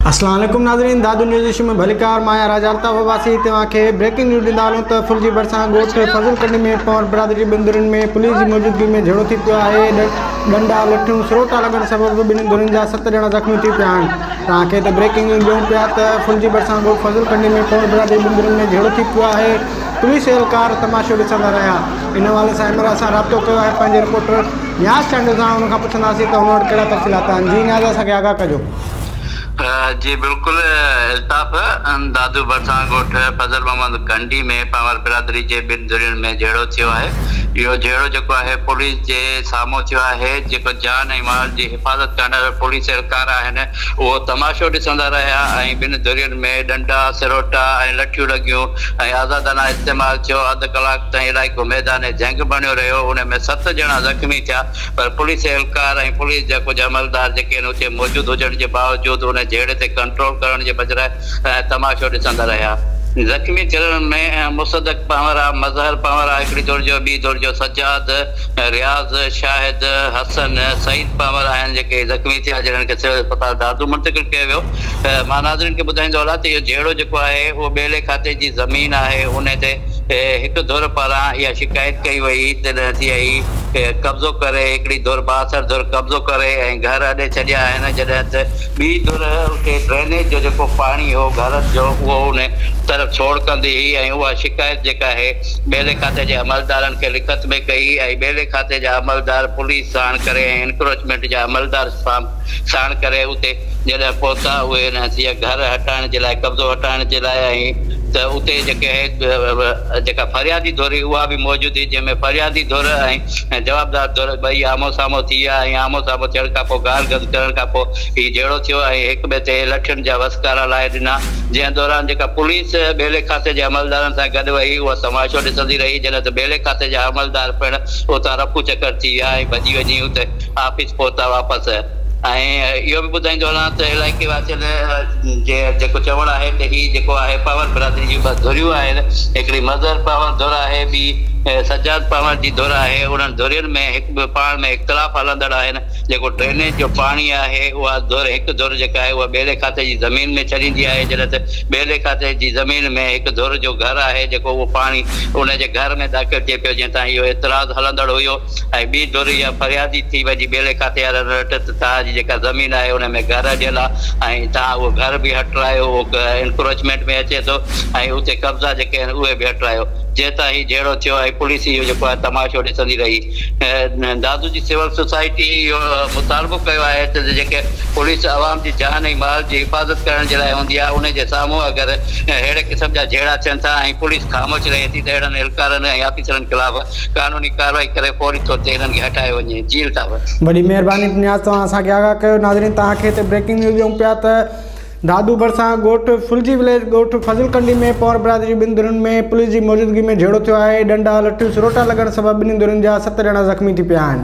अस्सलाम वालेकुम नाज़रीन, दादू न्यूज़ में भलीकार माया राजालता वबासी तव्हांखे ब्रेकिंग न्यूज़ ॾींदा हलूं त फुल जी भरिसां ॻोठ फज़ल कंडी में पवर बिरादरी बिंदुरनि में पुलिस जी मौजूदगी में झेड़ो थी पियो आहे। डंडा लठियूं सरोटा लॻण सबबि ॿिन्हिनि धुरनि जा 7 ॼणा ज़ख़्मी थी पिया आहिनि। तव्हांखे त ब्रेकिंग न्यूज़ ॾियूं पिया त फुल जी भरिसां ॻोठ फज़ल कंडी में पवर बिरादरी बिंदुरनि में झेड़ो थी पियो आहे। पुलिस एहलकार तमाशो ॾिसंदा रहिया। इन हवाले सां हिनमहिल असां राब्तो कयो आहे पंहिंजे रिपोर्टर न्याज़ चांडो सां। हुनखां पुछंदासीं त हुन वटि कहिड़ा तफ़सीलात आहिनि। जी न्याज़, असांखे आगाह कजो। जी बिल्कुलु इल्ताफ़, दादू भरिसां ॻोठ फज़ल मोहम्मद कंडी में पावर बिरादरी जे ॿिनि धुरियुनि में झेड़ो थियो आहे। इहो झेड़ो जेको आहे पुलिस जे साम्हूं थियो आहे। जेको जान ऐं माल जी हिफ़ाज़त करण पुलिस एहलकार आहिनि उहो तमाशो ॾिसंदा रहिया ऐं ॿिनि धुरियुनि में डंडा सिरोटा ऐं लठियूं लॻियूं ऐं आज़ादाना इस्तेमालु थियो। अधु कलाक ताईं इलाइक़ो मैदान जंग बणियो रहियो। उन में 7 ॼणा ज़ख़्मी थिया, पर पुलिस एहलकार ऐं पुलिस जा कुझु अमलदार जेके आहिनि उते मौजूदु हुजण जे बावजूदि उन झेड़े ते कंट्रोल करण जे बजाए तमाशो ॾिसंदा रहिया। ज़ख़्मी थियण में मुसद्दक़ पंवरा, मज़हर पंवरा हिकिड़ी दौर जो, ॿी दौर जो सज्जाद, रियाज़, शाहिद, हसन, सईद पंवर आहिनि जेके ज़ख़्मी थिया, जिन्हनि खे सिविल अस्पताल दादू मुंतक़िल कयो वियो। मां नाज़रीन खे ॿुधाईंदो हलां त इहो झेड़ो जेको आहे उहो ॿेले खाते जी ज़मीन आहे। उन ते हिकु धुर पारां इहा शिकायत कई वई त थी कब्ज़ो करे, हिकिड़ी धुर बासर धुर कब्ज़ो करे ऐं घर अॾे छॾिया आहिनि। जॾहिं त ॿी धुर उते ड्रेनेज जो जेको पाणी हो घर जो उहो उन तरफ़ छोड़ कंदी हुई ऐं उहा शिकायत जेका आहे ॿेले खाते जे अमलदारनि खे लिखत में कई ऐं ॿेले खाते जा अमलदार पुलिस साण करे ऐं एनक्रोचमेंट जा अमलदार साण करे उते जॾहिं पहुता उहे घर हटाइण जे लाइ, कब्ज़ो हटाइण जे लाइ, ऐं त उते जेका फरियादी धुर हुई उहा बि मौजूदु हुई, जंहिंमें फरियादी धुर ऐं जवाबदार धुर ॿई आमो साम्हूं थी विया ऐं आमो साम्हूं थियण खां पोइ गाल गॾु करण खां पोइ हीउ झेड़ो थियो ऐं हिक ॿिए ते लठियुनि जा वसकारा लाइ ॾिना। जंहिं दौरान जेका पुलिस ॿेले खाते जे अमलदारनि सां गॾु वई उहा तमाशो ॾिसंदी रही। जॾहिं त ॿेले खाते जा अमलदार पिणु उतां रफू चकर थी विया ऐं भॼी वञी उते ऑफिस पहुता वापसि। ऐं इहो बि ॿुधाईंदो हलां त इलाइक़े वासियुनि जेको चवणु आहे त हीउ जेको आहे पावर बिरादरी जूं 2 धुरियूं आहिनि। हिकिड़ी मज़हर पावर धुर आहे, ॿी सज्जाद पावर जी धुर आहे। उन्हनि धुरियुनि में हिकु पाण में इख़्तिलाफ़ हलंदड़ आहिनि। जेको ड्रेनेज जो पाणी आहे उहा धुर, हिकु धुर जेका आहे उहा ॿेले खाते जी ज़मीन में छॾींदी आहे। जॾहिं त ॿेले खाते जी ज़मीन में हिकु धुर जो घर आहे जेको उहो पाणी उनजे घर में दाख़िल थिए पियो, जंहिं तां इहो एतिराज़ हलंदड़ हुयो। ऐं ॿी धुर इहा फरियादी थी वई ॿेले खाते वारनि वटि त तव्हांजी जेका ज़मीन आहे उन में घर ॾियल आहे ऐं तव्हां उहो घर बि हटायो, उहो एनक्रोचमेंट में अचे थो ऐं उते कब्ज़ा जेके आहिनि उहे बि हटायो। जंहिं तां हीउ झेड़ो थियो ऐं पुलिस इहो जेको आहे तमाशो ॾिसंदी रही। दादू जी सिविल सोसाइटी इहो मुतालबो कयो आहे त जेके पुलिस आवाम जी जान ऐं माल जी हिफ़ाज़त करण जे लाइ हूंदी आहे, उन जे साम्हूं अगरि अहिड़े क़िस्म जा झेड़ा थियनि था ऐं पुलिस ख़ामोश रहे थी त अहिड़नि एहलकारनि ऐं ऑफिसरनि ख़िलाफ़ क़ानूनी कार्रवाई करे फौरी तौर ते हिननि खे हटाए वञे। जी इल्ताफ़, वॾी महिरबानी न्याज़, तव्हां असांखे आगाह कयो। नाज़रीन, तव्हांखे त ब्रेकिंग न्यूज़ ॾियूं पिया त दादू भरिसां ॻोठ फुलजी विलेज ॻोठ फज़ल कंडी में पवर बिरादरी ॿिनि धुरियुनि में पुलिस जी मौजूदगी में झेड़ो थियो आहे। डंडा लठियूं सरोटा लॻण सबबि ॿिन्हिनि धुरियुनि जा 7 ॼणा ज़ख़्मी थी पिया आहिनि।